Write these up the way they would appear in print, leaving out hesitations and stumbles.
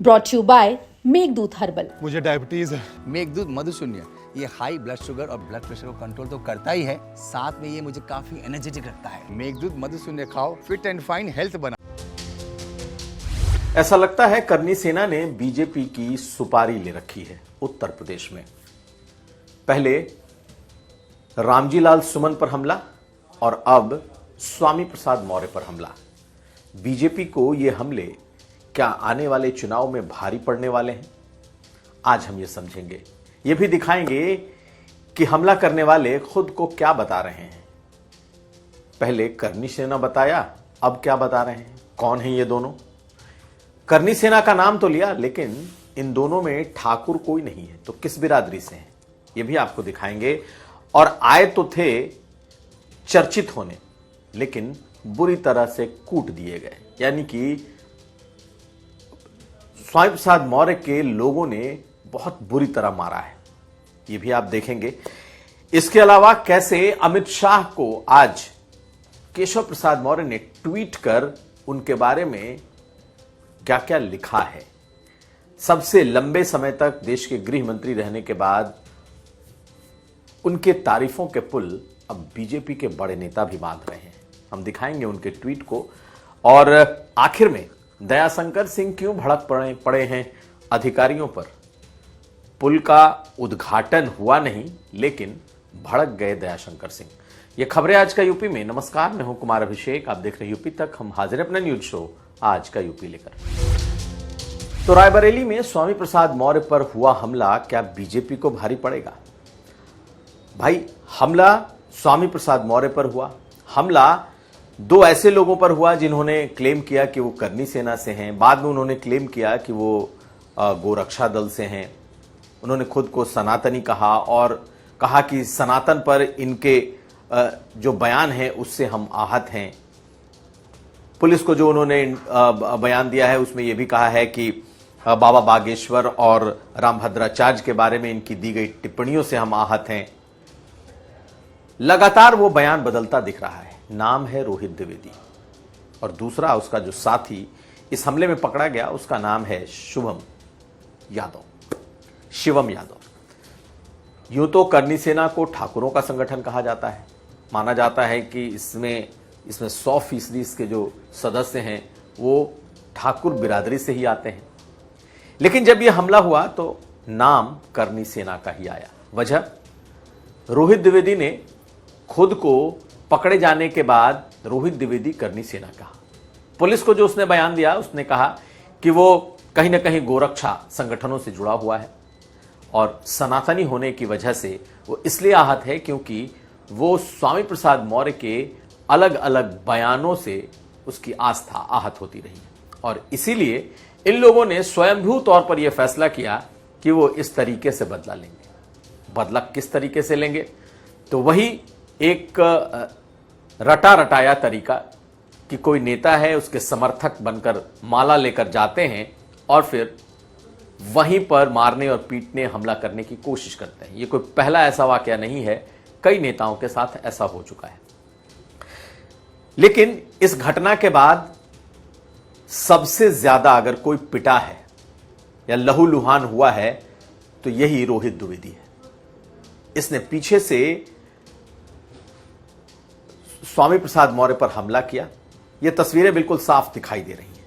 Brought you by Meghdoot herbal. मुझे diabetes है। मेघदूत मधुशून्य ये हाई ब्लड शुगर और ब्लड प्रेशर को कंट्रोल तो करता ही है, साथ में ये मुझे काफी एनर्जेटिक रखता है। मेघदूत मधुशून्य खाओ, फिट एंड फाइन हेल्थ बना। ऐसा लगता है करनी सेना ने बीजेपी की सुपारी ले रखी है उत्तर प्रदेश में। पहले रामजी लाल सुमन पर हमला और अब स्वामी प्रसाद मौर्य पर हमला। बीजेपी को ये हमले क्या आने वाले चुनाव में भारी पड़ने वाले हैं? आज हम ये समझेंगे, ये भी दिखाएंगे कि हमला करने वाले खुद को क्या बता रहे हैं। पहले करनी सेना बताया, अब क्या बता रहे हैं? कौन है ये दोनों? करनी सेना का नाम तो लिया, लेकिन इन दोनों में ठाकुर कोई नहीं है, तो किस बिरादरी से हैं ये भी आपको दिखाएंगे। और आए तो थे चर्चित होने, लेकिन बुरी तरह से कूट दिए गए, यानी कि स्वामी प्रसाद मौर्य के लोगों ने बहुत बुरी तरह मारा है, ये भी आप देखेंगे। इसके अलावा कैसे अमित शाह को आज केशव प्रसाद मौर्य ने ट्वीट कर उनके बारे में क्या क्या लिखा है। सबसे लंबे समय तक देश के गृह मंत्री रहने के बाद उनके तारीफों के पुल अब बीजेपी के बड़े नेता भी बांध रहे हैं। हम दिखाएंगे उनके ट्वीट को। और आखिर में दयाशंकर सिंह क्यों भड़क पड़े हैं अधिकारियों पर? पुल का उद्घाटन हुआ नहीं, लेकिन भड़क गए दयाशंकर सिंह। ये खबरें आज का यूपी में। नमस्कार, मैं हूं कुमार अभिषेक, आप देख रहे हैं यूपी तक। हम हाजिर हैं अपना न्यूज शो आज का यूपी लेकर। तो रायबरेली में स्वामी प्रसाद मौर्य पर हुआ हमला क्या बीजेपी को भारी पड़ेगा? भाई, हमला स्वामी प्रसाद मौर्य पर हुआ। हमला दो ऐसे लोगों पर हुआ जिन्होंने क्लेम किया कि वो करनी सेना से हैं। बाद में उन्होंने क्लेम किया कि वो गोरक्षा दल से हैं। उन्होंने खुद को सनातनी कहा और कहा कि सनातन पर इनके जो बयान है उससे हम आहत हैं। पुलिस को जो उन्होंने बयान दिया है उसमें यह भी कहा है कि बाबा बागेश्वर और रामभद्राचार्य के बारे में इनकी दी गई टिप्पणियों से हम आहत हैं। लगातार वो बयान बदलता दिख रहा है। नाम है रोहित द्विवेदी और दूसरा उसका जो साथी इस हमले में पकड़ा गया उसका नाम है शिवम यादव। यूं तो करनी सेना को ठाकुरों का संगठन कहा जाता है। माना जाता है कि इसमें 100% इसके जो सदस्य हैं वो ठाकुर बिरादरी से ही आते हैं। लेकिन जब यह हमला हुआ तो नाम करनी सेना का ही आया। वजह, रोहित द्विवेदी ने खुद को पकड़े जाने के बाद रोहित द्विवेदी करनी सेना कहा। पुलिस को जो उसने बयान दिया उसने कहा कि वो कहीं ना कहीं गोरक्षा संगठनों से जुड़ा हुआ है और सनातनी होने की वजह से वो इसलिए आहत है क्योंकि वो स्वामी प्रसाद मौर्य के अलग अलग बयानों से उसकी आस्था आहत होती रही और इसीलिए इन लोगों ने स्वयंभू तौर पर यह फैसला किया कि वो इस तरीके से बदला लेंगे। बदला किस तरीके से लेंगे? तो वही एक रटा रटाया तरीका कि कोई नेता है, उसके समर्थक बनकर माला लेकर जाते हैं और फिर वहीं पर मारने और पीटने, हमला करने की कोशिश करते हैं। ये कोई पहला ऐसा वाकया नहीं है, कई नेताओं के साथ ऐसा हो चुका है। लेकिन इस घटना के बाद सबसे ज्यादा अगर कोई पिटा है या लहूलुहान हुआ है तो यही रोहित द्विवेदी है। इसने पीछे से स्वामी प्रसाद मौर्य पर हमला किया। यह तस्वीरें बिल्कुल साफ दिखाई दे रही हैं।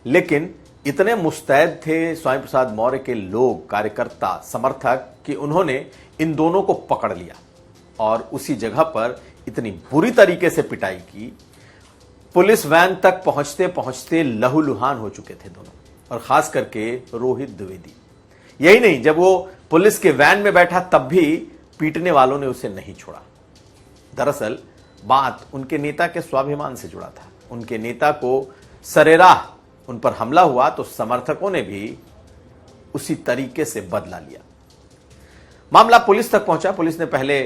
लेकिन इतने मुस्तैद थे स्वामी प्रसाद मौर्य के लोग, कार्यकर्ता, समर्थक कि उन्होंने इन दोनों को पकड़ लिया और उसी जगह पर इतनी बुरी तरीके से पिटाई की। पुलिस वैन तक पहुंचते पहुंचते लहूलुहान हो चुके थे दोनों, और खास करके रोहित द्विवेदी। यही नहीं, जब वो पुलिस के वैन में बैठा तब भी पीटने वालों ने उसे नहीं छोड़ा। दरअसल बात उनके नेता के स्वाभिमान से जुड़ा था। उनके नेता को सरेराह उन पर हमला हुआ तो समर्थकों ने भी उसी तरीके से बदला लिया। मामला पुलिस तक पहुंचा। पुलिस ने पहले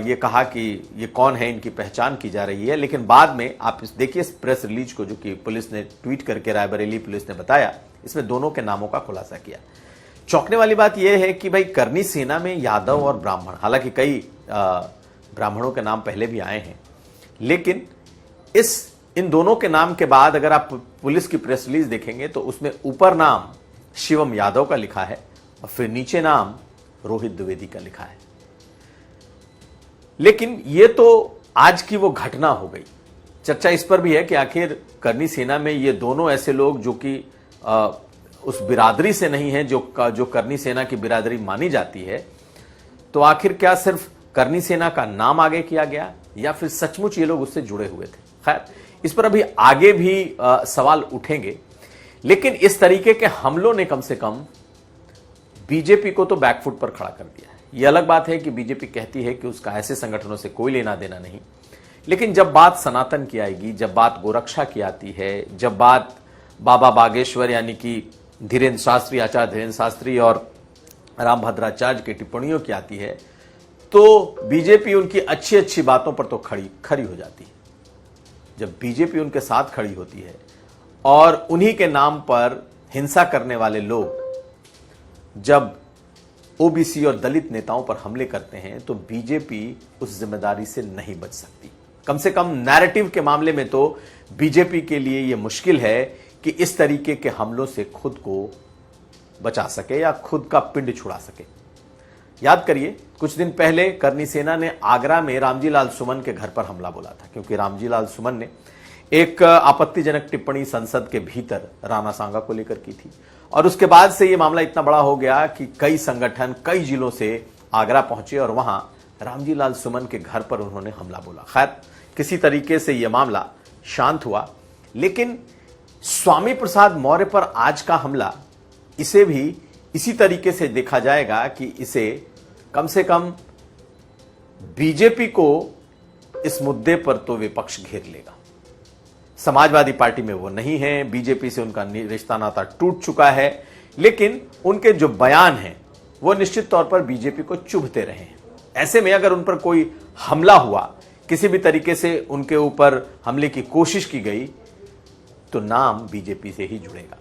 ये कहा कि ये कौन है, इनकी पहचान की जा रही है, लेकिन बाद में आप देखिए इस प्रेस रिलीज को जो कि पुलिस ने ट्वीट करके रायबरेली पुलिस ने बताया, इसमें दोनों के नामों का खुलासा किया। चौंकने वाली बात यह है कि भाई करनी सेना में यादव और ब्राह्मण, हालांकि कई ब्राह्मणों के नाम पहले भी आए हैं, लेकिन इन दोनों के नाम के बाद अगर आप पुलिस की प्रेस रिलीज देखेंगे तो उसमें ऊपर नाम शिवम यादव का लिखा है और फिर नीचे नाम रोहित द्विवेदी का लिखा है। लेकिन ये तो आज की वो घटना हो गई। चर्चा इस पर भी है कि आखिर करनी सेना में ये दोनों ऐसे लोग जो कि उस बिरादरी से नहीं है जो करनी सेना की बिरादरी मानी जाती है, तो आखिर क्या सिर्फ करनी सेना का नाम आगे किया गया या फिर सचमुच ये लोग उससे जुड़े हुए थे। खैर, इस पर अभी आगे भी सवाल उठेंगे। लेकिन इस तरीके के हमलों ने कम से कम बीजेपी को तो बैकफुट पर खड़ा कर दिया है। यह अलग बात है कि बीजेपी कहती है कि उसका ऐसे संगठनों से कोई लेना देना नहीं, लेकिन जब बात सनातन की आएगी, जब बात गोरक्षा की आती है, जब बात बाबा बागेश्वर यानी कि धीरेन्द्र शास्त्री, आचार्य धीरेन्द्र शास्त्री और रामभद्राचार्य की टिप्पणियों की आती है, तो बीजेपी उनकी अच्छी अच्छी बातों पर तो खड़ी हो जाती है। जब बीजेपी उनके साथ खड़ी होती है और उन्हीं के नाम पर हिंसा करने वाले लोग जब ओबीसी और दलित नेताओं पर हमले करते हैं, तो बीजेपी उस जिम्मेदारी से नहीं बच सकती। कम से कम नैरेटिव के मामले में तो बीजेपी के लिए यह मुश्किल है कि इस तरीके के हमलों से खुद को बचा सके या खुद का पिंड छुड़ा सके। याद करिए, कुछ दिन पहले करनी सेना ने आगरा में रामजी लाल सुमन के घर पर हमला बोला था, क्योंकि रामजी लाल सुमन ने एक आपत्तिजनक टिप्पणी संसद के भीतर राणा सांगा को लेकर की थी। और उसके बाद से यह मामला इतना बड़ा हो गया कि कई संगठन कई जिलों से आगरा पहुंचे और वहां रामजी लाल सुमन के घर पर उन्होंने हमला बोला। खैर, किसी तरीके से यह मामला शांत हुआ। लेकिन स्वामी प्रसाद मौर्य पर आज का हमला, इसे भी इसी तरीके से देखा जाएगा कि इसे कम से कम बीजेपी को इस मुद्दे पर तो विपक्ष घेर लेगा। समाजवादी पार्टी में वो नहीं है, बीजेपी से उनका रिश्ता नाता टूट चुका है, लेकिन उनके जो बयान हैं वो निश्चित तौर पर बीजेपी को चुभते रहे हैं। ऐसे में अगर उन पर कोई हमला हुआ, किसी भी तरीके से उनके ऊपर हमले की कोशिश की गई, तो नाम बीजेपी से ही जुड़ेगा।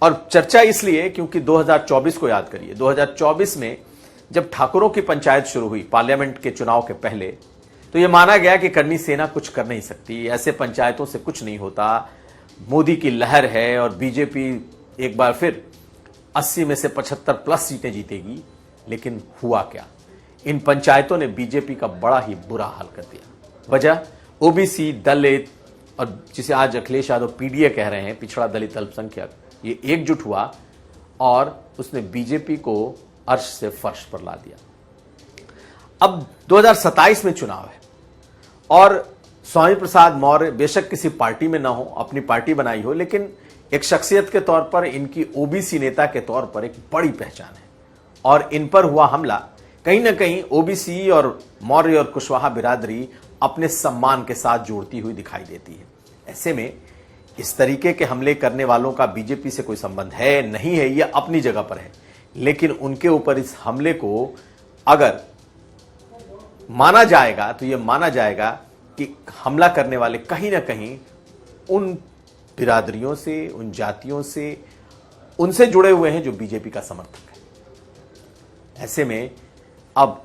और चर्चा इसलिए क्योंकि 2024 को याद करिए, 2024 में जब ठाकुरों की पंचायत शुरू हुई पार्लियामेंट के चुनाव के पहले, तो यह माना गया कि करनी सेना कुछ कर नहीं सकती, ऐसे पंचायतों से कुछ नहीं होता, मोदी की लहर है और बीजेपी एक बार फिर 80 में से 75 प्लस सीटें जीतेगी। लेकिन हुआ क्या? इन पंचायतों ने बीजेपी का बड़ा ही बुरा हाल कर दिया। वजह ओबीसी, दलित और जिसे आज अखिलेश यादव पीडीए कह रहे हैं, पिछड़ा दलित अल्पसंख्यक, ये एकजुट हुआ और उसने बीजेपी को अर्श से फर्श पर ला दिया। अब 2027 में चुनाव है और स्वामी प्रसाद मौर्य बेशक किसी पार्टी में ना हो, अपनी पार्टी बनाई हो, लेकिन एक शख्सियत के तौर पर, इनकी ओबीसी नेता के तौर पर एक बड़ी पहचान है। और इन पर हुआ हमला कहीं ना कहीं ओबीसी और मौर्य और कुशवाहा बिरादरी अपने सम्मान के साथ जोड़ती हुई दिखाई देती है। ऐसे में इस तरीके के हमले करने वालों का बीजेपी से कोई संबंध है नहीं है, यह अपनी जगह पर है, लेकिन उनके ऊपर इस हमले को अगर माना जाएगा तो यह माना जाएगा कि हमला करने वाले कहीं ना कहीं उन बिरादरियों से, उन जातियों से, उनसे जुड़े हुए हैं जो बीजेपी का समर्थक है। ऐसे में अब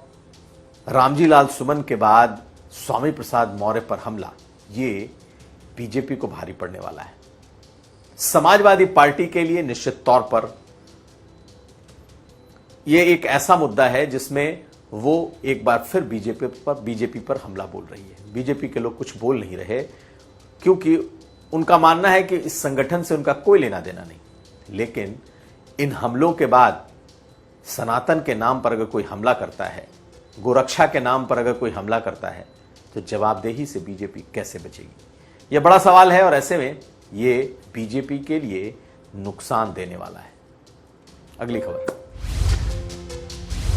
रामजी लाल सुमन के बाद स्वामी प्रसाद मौर्य पर हमला, ये बीजेपी को भारी पड़ने वाला है। समाजवादी पार्टी के लिए निश्चित तौर पर यह एक ऐसा मुद्दा है जिसमें वो एक बार फिर बीजेपी पर हमला बोल रही है। बीजेपी के लोग कुछ बोल नहीं रहे क्योंकि उनका मानना है कि इस संगठन से उनका कोई लेना देना नहीं। लेकिन इन हमलों के बाद सनातन के नाम पर अगर कोई हमला करता है, गोरक्षा के नाम पर अगर कोई हमला करता है, तो जवाबदेही से बीजेपी कैसे बचेगी? यह बड़ा सवाल है और ऐसे में ये बीजेपी के लिए नुकसान देने वाला है। अगली खबर।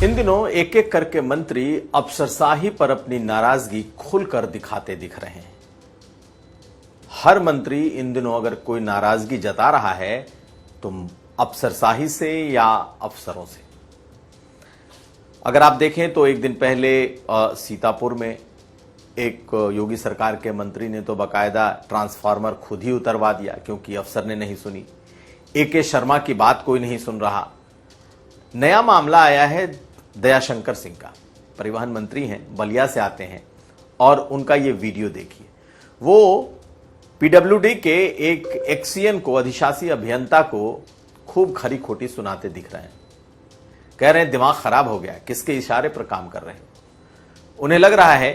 इन दिनों एक एक करके मंत्री अफसरशाही पर अपनी नाराजगी खुलकर दिखाते दिख रहे हैं। हर मंत्री इन दिनों अगर कोई नाराजगी जता रहा है तो अफसरशाही से या अफसरों से। अगर आप देखें तो एक दिन पहले सीतापुर में एक योगी सरकार के मंत्री ने तो बाकायदा ट्रांसफार्मर खुद ही उतरवा दिया क्योंकि अफसर ने नहीं सुनी। एके शर्मा की बात कोई नहीं सुन रहा। नया मामला आया है दयाशंकर सिंह का, परिवहन मंत्री हैं, बलिया से आते हैं और उनका ये वीडियो देखिए। वो पीडब्ल्यूडी के एक एक्सीएन को, अधिशासी अभियंता को खूब खरी खोटी सुनाते दिख रहे हैं। कह रहे हैं दिमाग खराब हो गया, किसके इशारे पर काम कर रहे हैं। उन्हें लग रहा है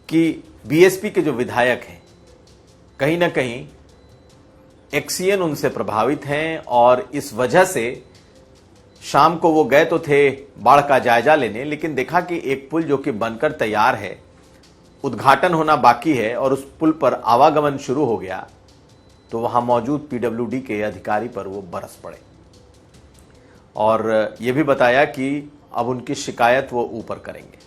कि बीएसपी के जो विधायक हैं कहीं ना कहीं एक्सीएन उनसे प्रभावित हैं और इस वजह से शाम को वो गए तो थे बाढ़ का जायजा लेने, लेकिन देखा कि एक पुल जो कि बनकर तैयार है, उद्घाटन होना बाकी है और उस पुल पर आवागमन शुरू हो गया, तो वहां मौजूद पीडब्ल्यूडी के अधिकारी पर वो बरस पड़े और ये भी बताया कि अब उनकी शिकायत वो ऊपर करेंगे।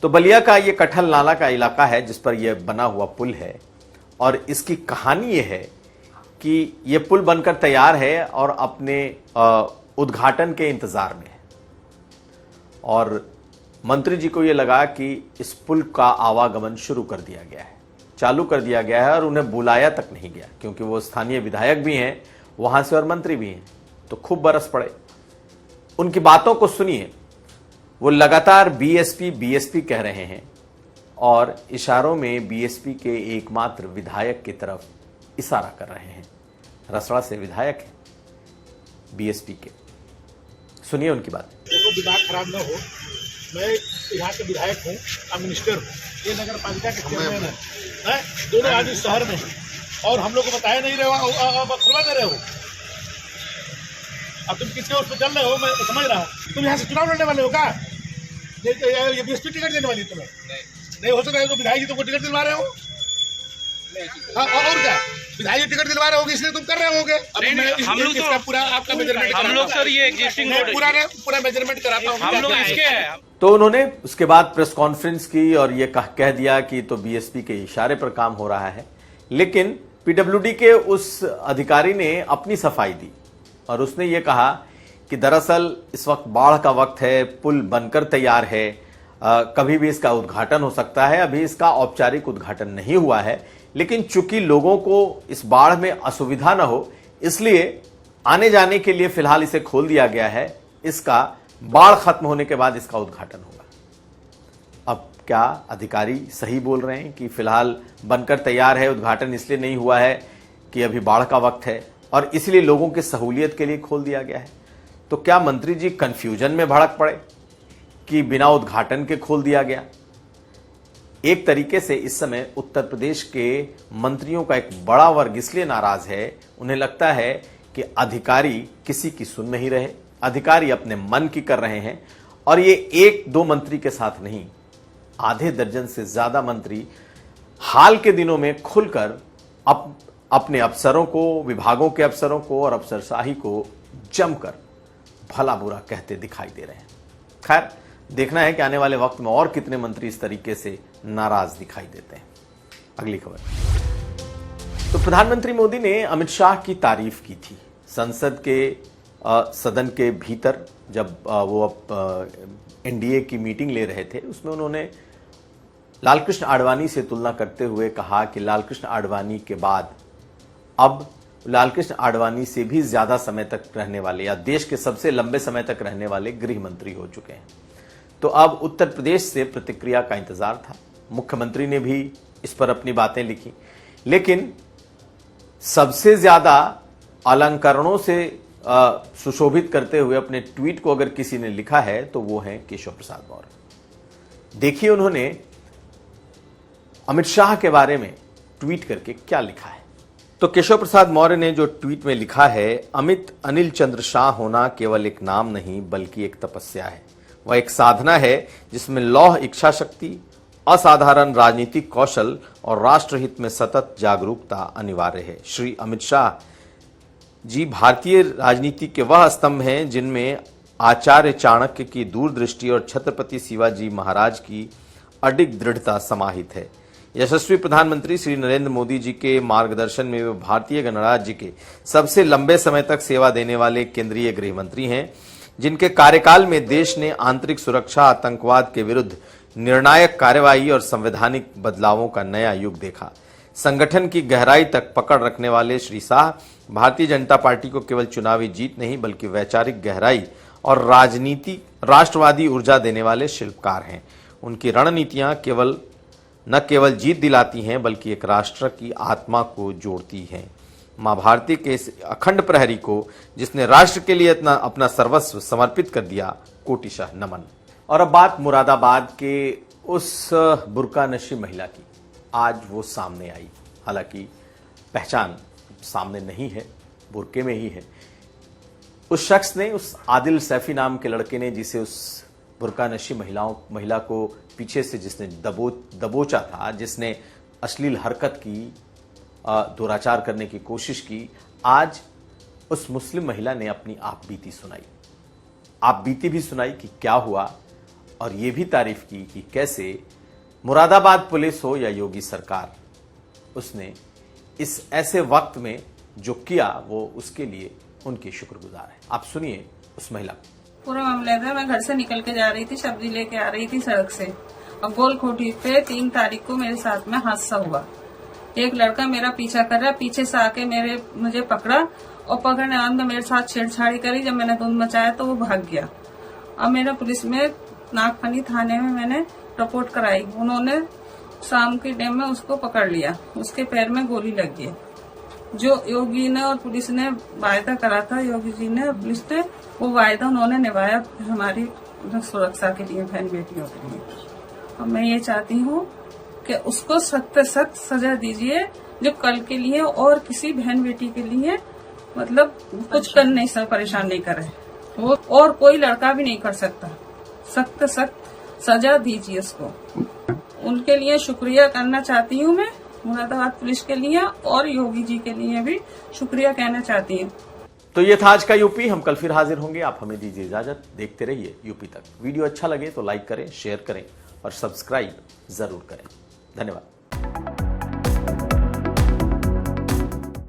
तो बलिया का ये कटहल नाला का इलाका है जिस पर यह बना हुआ पुल है और इसकी कहानी ये है कि ये पुल बनकर तैयार है और अपने उद्घाटन के इंतजार में है और मंत्री जी को ये लगा कि इस पुल का आवागमन शुरू कर दिया गया है, चालू कर दिया गया है और उन्हें बुलाया तक नहीं गया, क्योंकि वो स्थानीय विधायक भी हैं वहां से और मंत्री भी हैं, तो खूब बरस पड़े। उनकी बातों को सुनिए, वो लगातार बीएसपी कह रहे हैं और इशारों में बीएसपी के एकमात्र विधायक की तरफ इशारा कर रहे हैं। रसड़ा से विधायक है बीएसपी के, सुनिए उनकी बात। देखो, दिमाग खराब ना हो, मैं यहाँ के विधायक हूँ, अब मिनिस्टर हूँ, ये नगर पालिका के चेयरमैन है, दोनों आदमी शहर में और हम लोग को बताया नहीं रहे हो, अब खुलवा दे रहे हो। अब तुम किसके उस पर चल रहे हो, मैं समझ रहा हूँ। तुम यहाँ से चुनाव लड़ने वाले हो क्या? ये बीएसपी टिकट देने वाली तुम्हें नहीं हो सकता है, तो विधायक जी तुमको टिकट दिलवा रहे हो। हाँ, और क्या, विधायक जी टिकट दिलवा रहे होगे इसलिए तुम कर रहे होगे। हम लोग इसका पूरा आपका मेजरमेंट, हम लोग सर ये एग्जिस्टिंग पूरा मेजरमेंट कराता हूँ, हम लोग इसके हैं। तो उन्होंने उसके बाद प्रेस कॉन्फ्रेंस की और ये कह दिया कि तो बीएसपी के इशारे पर काम हो रहा है, लेकिन पीडब्ल्यूडी के उस अधिकारी ने अपनी सफाई दी और उसने ये कहा कि दरअसल इस वक्त बाढ़ का वक्त है, पुल बनकर तैयार है, कभी भी इसका उद्घाटन हो सकता है, अभी इसका औपचारिक उद्घाटन नहीं हुआ है, लेकिन चूंकि लोगों को इस बाढ़ में असुविधा न हो इसलिए आने जाने के लिए फिलहाल इसे खोल दिया गया है, इसका बाढ़ खत्म होने के बाद इसका उद्घाटन होगा। अब क्या अधिकारी सही बोल रहे हैं कि फिलहाल बनकर तैयार है, उद्घाटन इसलिए नहीं हुआ है कि अभी बाढ़ का वक्त है और इसलिए लोगों की सहूलियत के लिए खोल दिया गया है? तो क्या मंत्री जी कंफ्यूजन में भड़क पड़े कि बिना उद्घाटन के खोल दिया गया? एक तरीके से इस समय उत्तर प्रदेश के मंत्रियों का एक बड़ा वर्ग इसलिए नाराज है, उन्हें लगता है कि अधिकारी किसी की सुन नहीं रहे, अधिकारी अपने मन की कर रहे हैं और ये एक दो मंत्री के साथ नहीं, आधे दर्जन से ज्यादा मंत्री हाल के दिनों में खुलकर अपने अफसरों को, विभागों के अफसरों को और अफसरशाही को जमकर भला बुरा कहते दिखाई दे रहे हैं। खैर, देखना है कि आने वाले वक्त में और कितने मंत्री इस तरीके से नाराज दिखाई देते हैं। अगली खबर। तो प्रधानमंत्री मोदी ने अमित शाह की तारीफ की थी संसद के सदन के भीतर, जब वो एनडीए की मीटिंग ले रहे थे, उसमें उन्होंने लालकृष्ण आडवाणी से तुलना करते हुए कहा कि लालकृष्ण आडवाणी के बाद अब लालकृष्ण आडवाणी से भी ज्यादा समय तक रहने वाले या देश के सबसे लंबे समय तक रहने वाले गृह मंत्री हो चुके हैं। तो अब उत्तर प्रदेश से प्रतिक्रिया का इंतजार था। मुख्यमंत्री ने भी इस पर अपनी बातें लिखी, लेकिन सबसे ज्यादा अलंकरणों से सुशोभित करते हुए अपने ट्वीट को अगर किसी ने लिखा है तो वो है केशव प्रसाद मौर्य। देखिए उन्होंने अमित शाह के बारे में ट्वीट करके क्या लिखा है। तो केशव प्रसाद मौर्य ने जो ट्वीट में लिखा है, अमित अनिल चंद्र शाह होना केवल एक नाम नहीं बल्कि एक तपस्या है। वह एक साधना है जिसमें लौह इच्छा शक्ति, असाधारण राजनीतिक कौशल और राष्ट्रहित में सतत जागरूकता अनिवार्य है। श्री अमित शाह जी भारतीय राजनीति के वह स्तंभ हैं जिनमें आचार्य चाणक्य की दूरदृष्टि और छत्रपति शिवाजी महाराज की अडिग दृढ़ता समाहित है। यशस्वी प्रधानमंत्री श्री नरेंद्र मोदी जी के मार्गदर्शन में वे भारतीय गणराज्य के सबसे लंबे समय तक सेवा देने वाले केंद्रीय गृह मंत्री हैं, जिनके कार्यकाल में देश ने आंतरिक सुरक्षा, आतंकवाद के विरुद्ध निर्णायक कार्यवाही और संवैधानिक बदलावों का नया युग देखा। संगठन की गहराई तक पकड़ रखने वाले श्री शाह भारतीय जनता पार्टी को केवल चुनावी जीत नहीं बल्कि वैचारिक गहराई और राष्ट्रवादी ऊर्जा देने वाले शिल्पकार हैं। उनकी रणनीतियां न केवल जीत दिलाती हैं बल्कि एक राष्ट्र की आत्मा को जोड़ती हैं। मां भारती के इस अखंड प्रहरी को, जिसने राष्ट्र के लिए इतना अपना सर्वस्व समर्पित कर दिया, कोटिशः नमन। और अब बात मुरादाबाद के उस बुर्का नशी महिला की। आज वो सामने आई, हालांकि पहचान सामने नहीं है, बुर्के में ही है। उस शख्स ने, उस आदिल सैफी नाम के लड़के ने, जिसे उस बुर्का नशी महिला को पीछे से जिसने दबोचा था, जिसने अश्लील हरकत की, दुराचार करने की कोशिश की, आज उस मुस्लिम महिला ने अपनी आप बीती सुनाई। आप बीती भी सुनाई कि क्या हुआ, और यह भी तारीफ की कि कैसे मुरादाबाद पुलिस हो या योगी सरकार, उसने इस ऐसे वक्त में जो किया वो उसके लिए उनकी शुक्रगुजार है। आप सुनिए उस महिला को। पूरा मामला था, मैं घर से निकल के जा रही थी, सब्जी लेके आ रही थी सड़क से, और गोलकोठी पे 3 तारीख को मेरे साथ में हादसा हुआ। एक लड़का मेरा पीछा कर रहा, पीछे से आके मुझे पकड़ा, और पकड़ने आने तो मेरे साथ छेड़छाड़ी करी। जब मैंने धुंध मचाया तो वो भाग गया। अब मेरा पुलिस में नागफनी थाने में मैंने रिपोर्ट कराई। उन्होंने शाम के टाइम में उसको पकड़ लिया, उसके पैर में गोली लग गई। जो योगी ने और पुलिस ने वायदा करा था, योगी जी ने और पुलिस ने, वो वायदा उन्होंने निभाया हमारी सुरक्षा के लिए, बहन बेटियों के लिए। और मैं ये चाहती हूँ कि उसको सख्त से सख्त सजा दीजिए, जो कल के लिए और किसी बहन बेटी के लिए मतलब कुछ करने से परेशान नहीं करे, वो और कोई लड़का भी नहीं कर सकता। सख्त सख्त सजा दीजिए उसको। उनके लिए शुक्रिया करना चाहती हूँ मैं, मुरादाबाद पुलिस के लिए और योगी जी के लिए भी शुक्रिया कहना चाहती हूँ। तो ये था आज का यूपी। हम कल फिर हाजिर होंगे। आप हमें दीजिए इजाजत। देखते रहिए यूपी तक। वीडियो अच्छा लगे तो लाइक करें, शेयर करें और सब्सक्राइब जरूर करें। धन्यवाद।